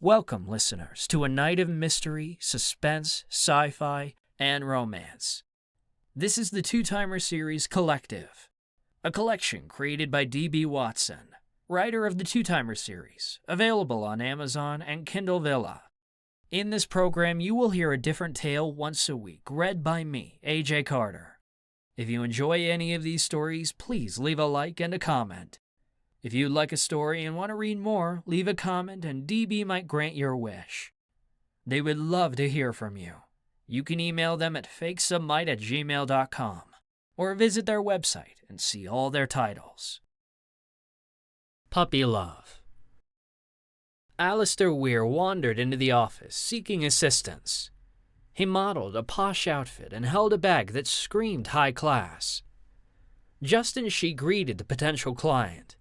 Welcome, listeners, to a night of mystery, suspense, sci-fi, and romance. This is the Two-Timer series Collective, a collection created by D.B. Watson, writer of the Two-Timer series, available on Amazon and Kindle Vella. In this program, you will hear a different tale once a week, read by me, AJ Carter. If you enjoy any of these stories, please leave a like and a comment. If you'd like a story and want to read more, leave a comment and DB might grant your wish. They would love to hear from you. You can email them at fakesubmite@gmail.com or visit their website and see all their titles. Puppy Love. Alistair Weir wandered into the office seeking assistance. He modeled a posh outfit and held a bag that screamed high class. Justin Shi greeted the potential client.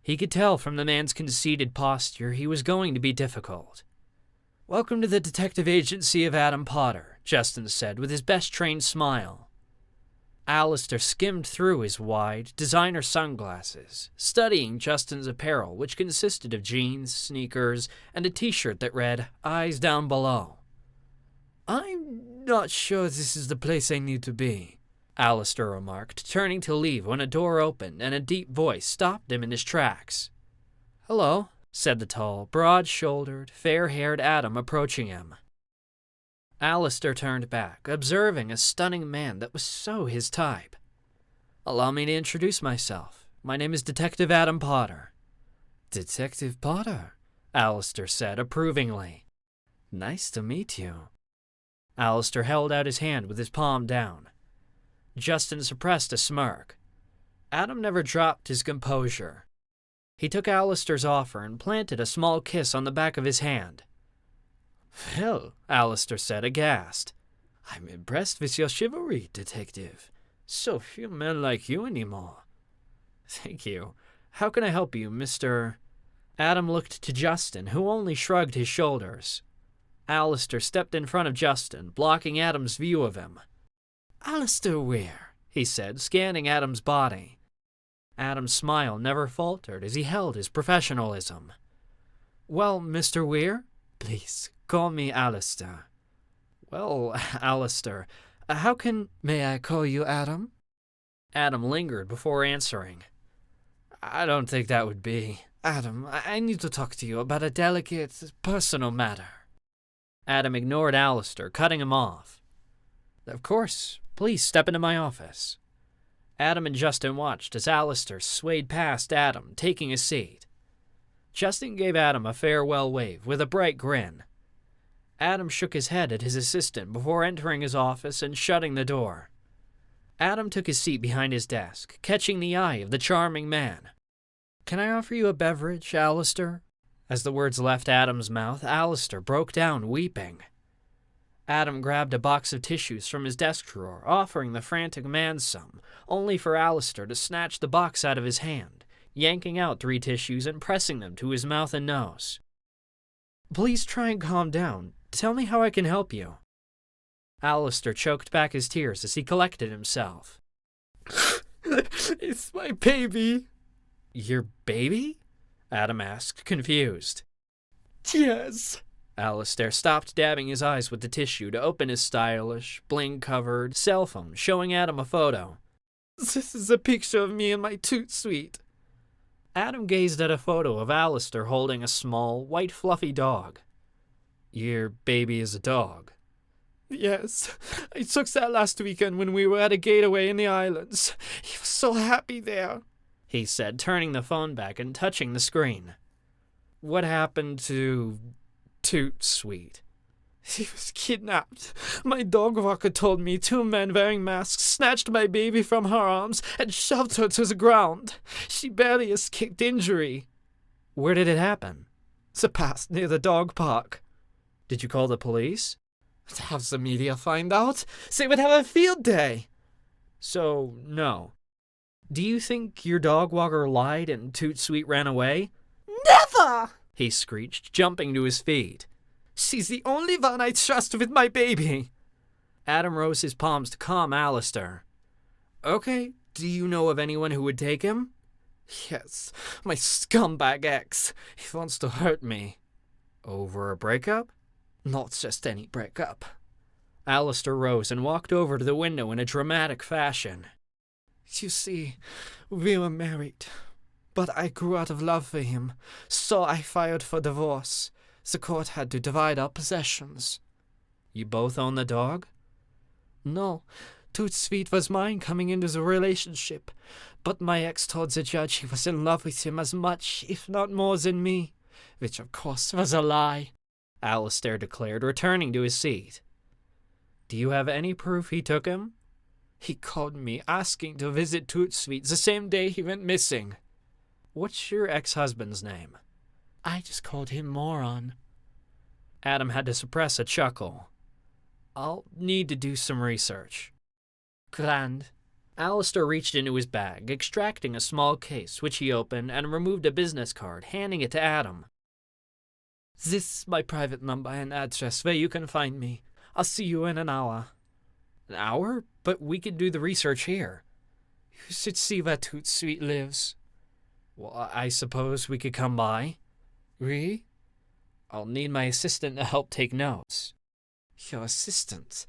He could tell from the man's conceited posture he was going to be difficult. "Welcome to the detective agency of Adam Potter," Justin said with his best-trained smile. Alistair skimmed through his wide, designer sunglasses, studying Justin's apparel, which consisted of jeans, sneakers, and a t-shirt that read, "Eyes Down Below." "I'm not sure this is the place I need to be," Alistair remarked, turning to leave when a door opened and a deep voice stopped him in his tracks. "Hello," said the tall, broad-shouldered, fair-haired Adam approaching him. Alistair turned back, observing a stunning man that was so his type. "Allow me to introduce myself. My name is Detective Adam Potter." "Detective Potter," Alistair said approvingly. "Nice to meet you." Alistair held out his hand with his palm down. Justin suppressed a smirk. Adam never dropped his composure. He took Alistair's offer and planted a small kiss on the back of his hand. "Well," Alistair said, aghast. "I'm impressed with your chivalry, Detective. So few men like you anymore." "Thank you. How can I help you, Mr.?" Adam looked to Justin, who only shrugged his shoulders. Alistair stepped in front of Justin, blocking Adam's view of him. "Alistair Weir," he said, scanning Adam's body. Adam's smile never faltered as he held his professionalism. "Well, Mr. Weir?" "Please, call me Alistair." "Well, Alistair, how can—" "May I call you Adam?" Adam lingered before answering. "I don't think that would be—" "Adam, I need to talk to you about a delicate, personal matter." Adam ignored Alistair, cutting him off. "Of course. Please step into my office." Adam and Justin watched as Alistair swayed past Adam, taking a seat. Justin gave Adam a farewell wave with a bright grin. Adam shook his head at his assistant before entering his office and shutting the door. Adam took his seat behind his desk, catching the eye of the charming man. "Can I offer you a beverage, Alistair?" As the words left Adam's mouth, Alistair broke down weeping. Adam grabbed a box of tissues from his desk drawer, offering the frantic man some, only for Alistair to snatch the box out of his hand, yanking out 3 tissues and pressing them to his mouth and nose. "Please try and calm down. Tell me how I can help you." Alistair choked back his tears as he collected himself. "It's my baby." "Your baby?" Adam asked, confused. "Yes." Alistair stopped dabbing his eyes with the tissue to open his stylish, bling-covered cell phone, showing Adam a photo. "This is a picture of me and my toot sweet." Adam gazed at a photo of Alistair holding a small, white fluffy dog. "Your baby is a dog?" "Yes. I took that last weekend when we were at a getaway in the islands. He was so happy there," he said, turning the phone back and touching the screen. "What happened to Toot Sweet?" "He was kidnapped. My dog walker told me 2 men wearing masks snatched my baby from her arms and shoved her to the ground. She barely escaped injury." "Where did it happen?" "The path near the dog park." "Did you call the police?" "To have the media find out, they would have a field day." "So, no. Do you think your dog walker lied and Toot Sweet ran away?" "Never!" he screeched, jumping to his feet. "She's the only one I trust with my baby." Adam rose his palms to calm Alistair. "Okay, do you know of anyone who would take him?" "Yes, my scumbag ex. He wants to hurt me." Over a breakup? Not just any breakup. Alistair rose and walked over to the window in a dramatic fashion. You see, we were married, but I grew out of love for him, so I filed for divorce. The court had to divide our possessions. You both own the dog? No, Toot Sweet was mine coming into the relationship, but my ex told the judge he was in love with him as much, if not more, than me, which of course was a lie, Alistair declared, returning to his seat. Do you have any proof he took him? He called me asking to visit Toot Sweet the same day he went missing. What's your ex-husband's name? I just called him Moron. Adam had to suppress a chuckle. I'll need to do some research. Grand. Alistair reached into his bag, extracting a small case, which he opened, and removed a business card, handing it to Adam. This is my private number and address where you can find me. I'll see you in an hour. An hour? But we could do the research here. You should see where Toot Sweet lives. Well, I suppose we could come by. Really? I'll need my assistant to help take notes. Your assistant?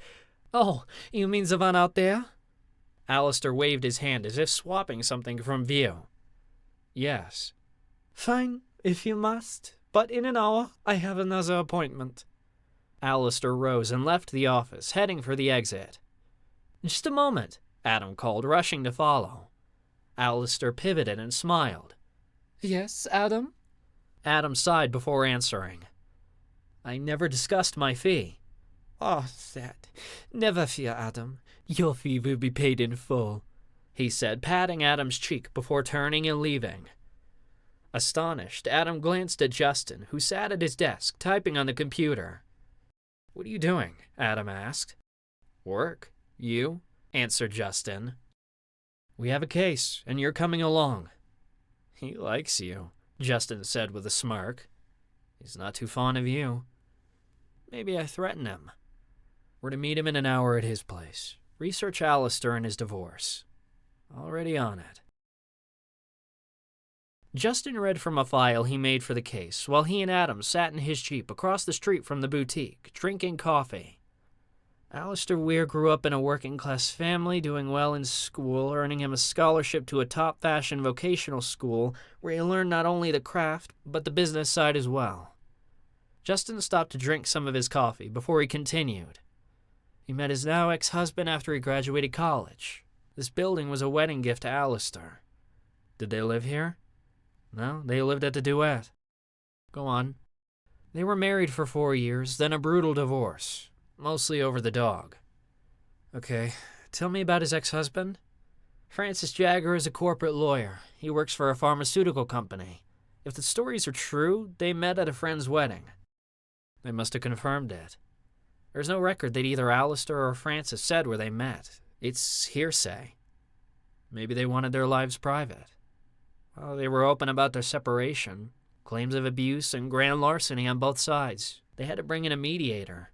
Oh, you mean the one out there? Alistair waved his hand as if swapping something from view. Yes. Fine, if you must. But in an hour, I have another appointment. Alistair rose and left the office, heading for the exit. Just a moment, Adam called, rushing to follow. Alistair pivoted and smiled. Yes, Adam? Adam sighed before answering. I never discussed my fee. Oh, that. Never fear, Adam. Your fee will be paid in full, he said, patting Adam's cheek before turning and leaving. Astonished, Adam glanced at Justin, who sat at his desk, typing on the computer. What are you doing? Adam asked. Work. You? Answered Justin. We have a case, and you're coming along. He likes you, Justin said with a smirk. He's not too fond of you. Maybe I threaten him. We're to meet him in an hour at his place. Research Alistair and his divorce. Already on it. Justin read from a file he made for the case while he and Adam sat in his Jeep across the street from the boutique, drinking coffee. Alistair Weir grew up in a working-class family, doing well in school, earning him a scholarship to a top-fashion vocational school where he learned not only the craft, but the business side as well. Justin stopped to drink some of his coffee before he continued. He met his now ex-husband after he graduated college. This building was a wedding gift to Alistair. Did they live here? No, they lived at the Duet. Go on. They were married for 4 years, then a brutal divorce. Mostly over the dog. Okay, tell me about his ex-husband. Francis Jagger is a corporate lawyer. He works for a pharmaceutical company. If the stories are true, they met at a friend's wedding. They must have confirmed it. There's no record that either Alistair or Francis said where they met. It's hearsay. Maybe they wanted their lives private. Well, they were open about their separation. Claims of abuse and grand larceny on both sides. They had to bring in a mediator.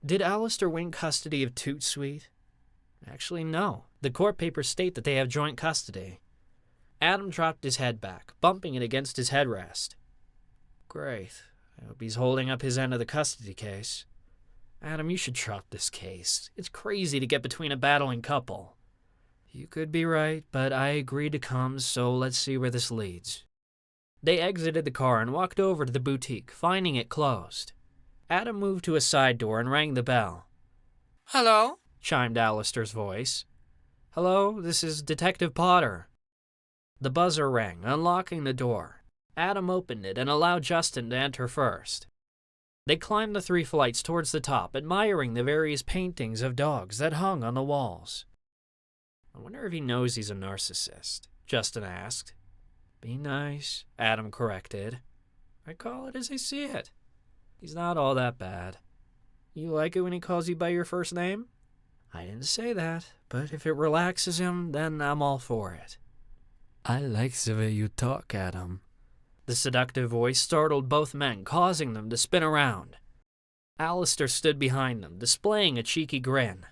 Did Alistair win custody of Toot Sweet? Actually, no. The court papers state that they have joint custody. Adam dropped his head back, bumping it against his headrest. Great. I hope he's holding up his end of the custody case. Adam, you should drop this case. It's crazy to get between a battling couple. You could be right, but I agreed to come, so let's see where this leads. They exited the car and walked over to the boutique, finding it closed. Adam moved to a side door and rang the bell. Hello? Chimed Alistair's voice. Hello, this is Detective Potter. The buzzer rang, unlocking the door. Adam opened it and allowed Justin to enter first. They climbed the 3 flights towards the top, admiring the various paintings of dogs that hung on the walls. I wonder if he knows he's a narcissist, Justin asked. Be nice, Adam corrected. I call it as I see it. He's not all that bad. You like it when he calls you by your first name? I didn't say that, but if it relaxes him, then I'm all for it. I like the way you talk, Adam. The seductive voice startled both men, causing them to spin around. Alistair stood behind them, displaying a cheeky grin.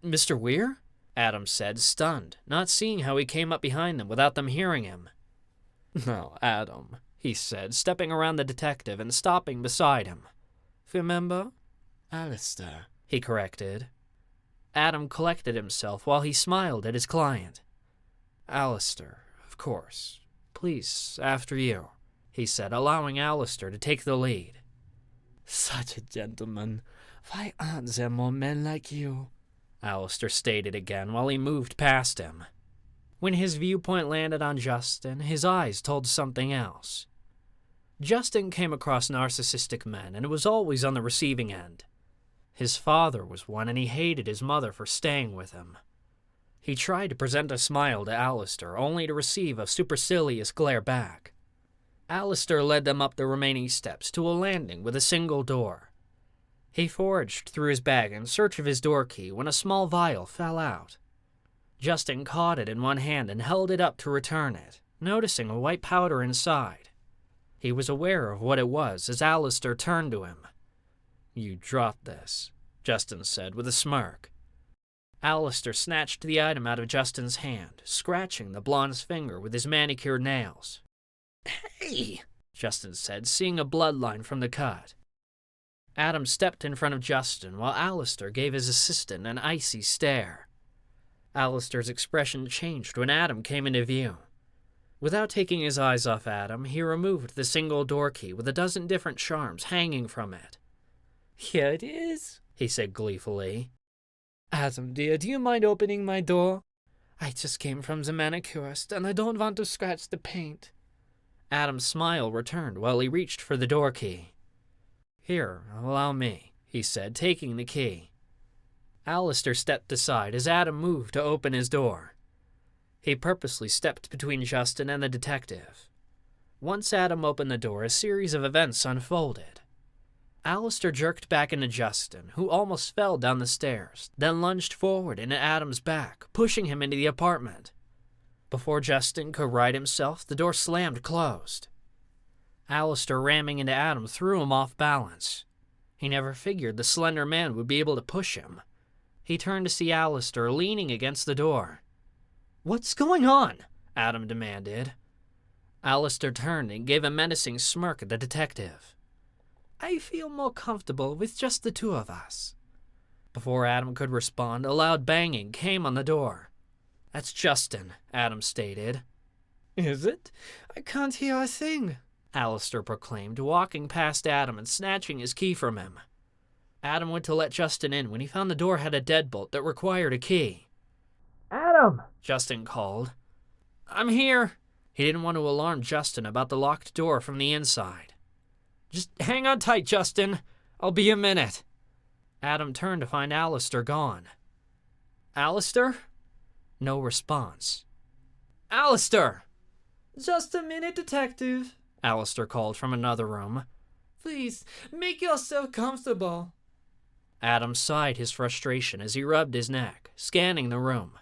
Mr. Weir? Adam said, stunned, not seeing how he came up behind them without them hearing him. No, Adam, he said, stepping around the detective and stopping beside him. Remember? Alistair, he corrected. Adam collected himself while he smiled at his client. Alistair, of course. Please, after you, he said, allowing Alistair to take the lead. Such a gentleman. Why aren't there more men like you? Alistair stated again while he moved past him. When his viewpoint landed on Justin, his eyes told something else. Justin came across narcissistic men and was always on the receiving end. His father was one, and he hated his mother for staying with him. He tried to present a smile to Alistair, only to receive a supercilious glare back. Alistair led them up the remaining steps to a landing with a single door. He foraged through his bag in search of his door key when a small vial fell out. Justin caught it in one hand and held it up to return it, noticing a white powder inside. He was aware of what it was as Alistair turned to him. "You dropped this," Justin said with a smirk. Alistair snatched the item out of Justin's hand, scratching the blonde's finger with his manicured nails. "Hey!" Justin said, seeing a bloodline from the cut. Adam stepped in front of Justin while Alistair gave his assistant an icy stare. Alistair's expression changed when Adam came into view. Without taking his eyes off Adam, he removed the single door key with a dozen different charms hanging from it. "Here it is," he said gleefully. "Adam, dear, do you mind opening my door? I just came from the manicurist, and I don't want to scratch the paint." Adam's smile returned while he reached for the door key. "Here, allow me," he said, taking the key. Alistair stepped aside as Adam moved to open his door. He purposely stepped between Justin and the detective. Once Adam opened the door, a series of events unfolded. Alistair jerked back into Justin, who almost fell down the stairs, then lunged forward into Adam's back, pushing him into the apartment. Before Justin could right himself, the door slammed closed. Alistair ramming into Adam threw him off balance. He never figured the slender man would be able to push him. He turned to see Alistair leaning against the door. "What's going on?" Adam demanded. Alistair turned and gave a menacing smirk at the detective. "I feel more comfortable with just the two of us." Before Adam could respond, a loud banging came on the door. "That's Justin," Adam stated. "Is it? I can't hear a thing," Alistair proclaimed, walking past Adam and snatching his key from him. Adam went to let Justin in when he found the door had a deadbolt that required a key. "Adam!" Justin called. "I'm here." He didn't want to alarm Justin about the locked door from the inside. "Just hang on tight, Justin. I'll be a minute." Adam turned to find Alistair gone. "Alistair?" No response. "Alistair!" "Just a minute, detective," Alistair called from another room. "Please, make yourself comfortable." Adam sighed his frustration as he rubbed his neck, scanning the room.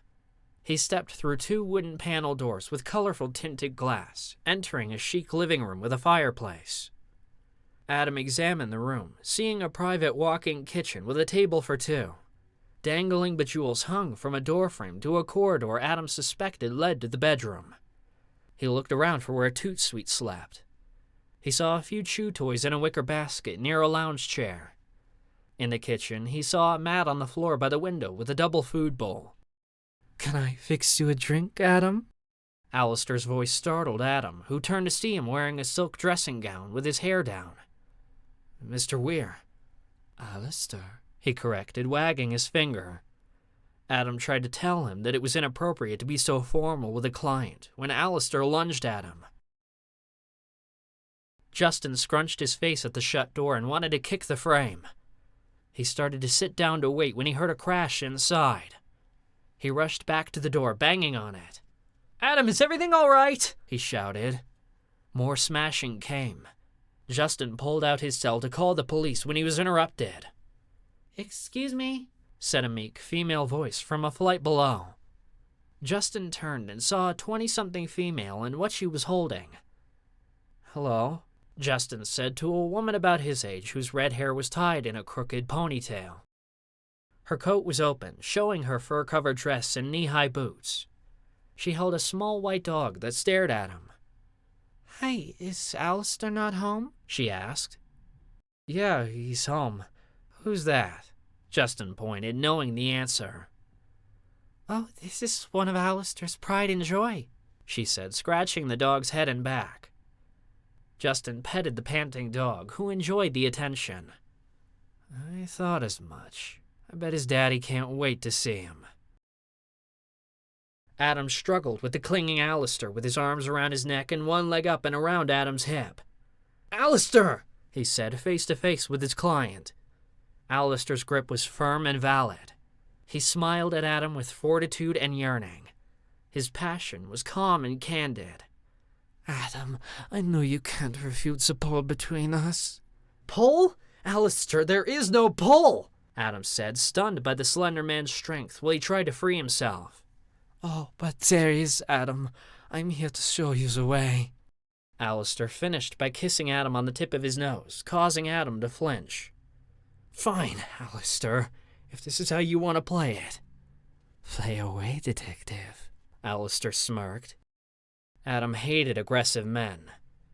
He stepped through two wooden panel doors with colorful tinted glass, entering a chic living room with a fireplace. Adam examined the room, seeing a private walk-in kitchen with a table for two. Dangling bejewels hung from a doorframe to a corridor Adam suspected led to the bedroom. He looked around for where Toot Sweet slept. He saw a few chew toys in a wicker basket near a lounge chair. In the kitchen, he saw a mat on the floor by the window with a double food bowl. "Can I fix you a drink, Adam?" Alistair's voice startled Adam, who turned to see him wearing a silk dressing gown with his hair down. "Mr. Weir." "Alistair," he corrected, wagging his finger. Adam tried to tell him that it was inappropriate to be so formal with a client when Alistair lunged at him. Justin scrunched his face at the shut door and wanted to kick the frame. He started to sit down to wait when he heard a crash inside. He rushed back to the door, banging on it. "Adam, is everything all right?" he shouted. More smashing came. Justin pulled out his cell to call the police when he was interrupted. "Excuse me?" said a meek female voice from a flight below. Justin turned and saw a 20-something female and what she was holding. "Hello," Justin said to a woman about his age whose red hair was tied in a crooked ponytail. Her coat was open, showing her fur-covered dress and knee-high boots. She held a small white dog that stared at him. Hey, is Alistair not home? She asked. Yeah, he's home. Who's that? Justin pointed, knowing the answer. Oh, this is one of Alistair's pride and joy, she said, scratching the dog's head and back. Justin petted the panting dog, who enjoyed the attention. I thought as much. I bet his daddy can't wait to see him. Adam struggled with the clinging Alistair with his arms around his neck and one leg up and around Adam's hip. Alistair, he said, face to face with his client. Alistair's grip was firm and valid. He smiled at Adam with fortitude and yearning. His passion was calm and candid. Adam, I know you can't refute the pull between us. Pull? Alistair, there is no pull, Adam said, stunned by the slender man's strength while he tried to free himself. Oh, but there is, Adam. I'm here to show you the way. Alistair finished by kissing Adam on the tip of his nose, causing Adam to flinch. Fine, Alistair, if this is how you want to play it. Play away, detective, Alistair smirked. Adam hated aggressive men.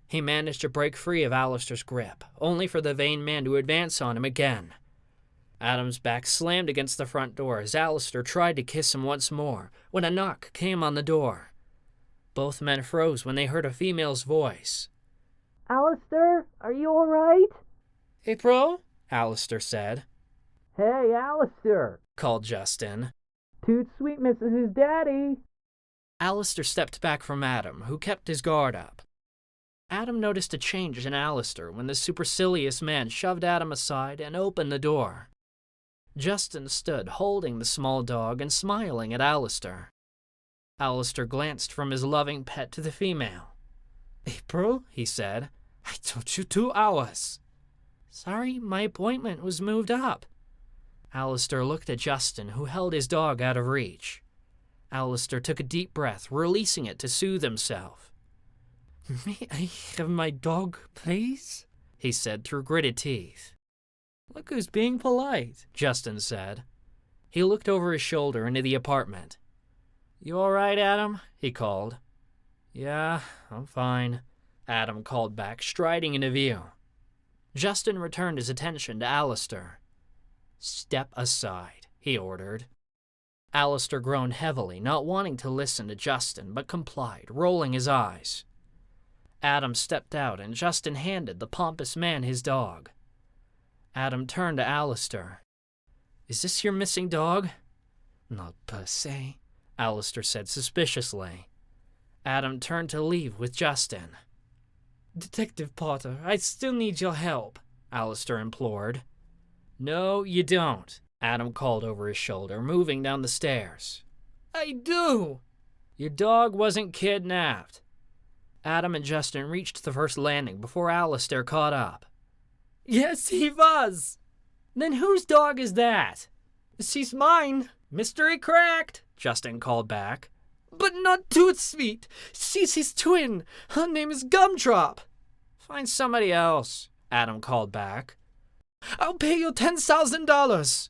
He managed to break free of Alistair's grip, only for the vain man to advance on him again. Adam's back slammed against the front door as Alistair tried to kiss him once more when a knock came on the door. Both men froze when they heard a female's voice. Alistair, are you all right? April? Alistair said. Hey, Alistair, called Justin. Toot Sweet misses his daddy. Alistair stepped back from Adam, who kept his guard up. Adam noticed a change in Alistair when the supercilious man shoved Adam aside and opened the door. Justin stood holding the small dog and smiling at Alistair. Alistair glanced from his loving pet to the female. April, he said, I told you 2 hours. Sorry, my appointment was moved up. Alistair looked at Justin, who held his dog out of reach. Alistair took a deep breath, releasing it to soothe himself. May I have my dog, please? He said through gritted teeth. Look who's being polite, Justin said. He looked over his shoulder into the apartment. You all right, Adam? He called. Yeah, I'm fine, Adam called back, striding into view. Justin returned his attention to Alistair. Step aside, he ordered. Alistair groaned heavily, not wanting to listen to Justin, but complied, rolling his eyes. Adam stepped out, and Justin handed the pompous man his dog. Adam turned to Alistair. Is this your missing dog? Not per se, Alistair said suspiciously. Adam turned to leave with Justin. Detective Potter, I still need your help, Alistair implored. No, you don't, Adam called over his shoulder, moving down the stairs. I do. Your dog wasn't kidnapped. Adam and Justin reached the first landing before Alistair caught up. Yes, he was. Then whose dog is that? She's mine. Mystery cracked, Justin called back. But not Toot Sweet. She's his twin. Her name is Gumdrop. Find somebody else, Adam called back. I'll pay you $10,000.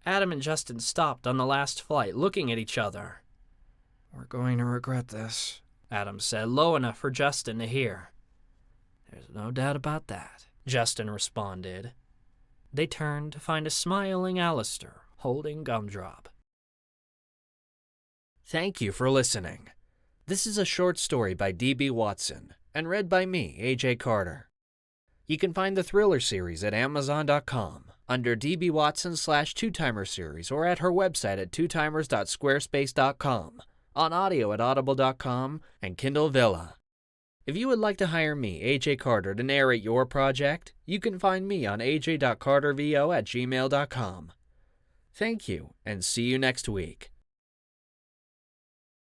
Adam and Justin stopped on the last flight, looking at each other. We're going to regret this, Adam said, low enough for Justin to hear. There's no doubt about that, Justin responded. They turned to find a smiling Alistair holding Gumdrop. Thank you for listening. This is a short story by D.B. Watson and read by me, A.J. Carter. You can find the Thriller series at Amazon.com under D.B. Watson/Two-Timer series or at her website at twotimers.squarespace.com, on audio at audible.com, and Kindle Villa. If you would like to hire me, A.J. Carter, to narrate your project, you can find me on aj.cartervo@gmail.com. Thank you, and see you next week.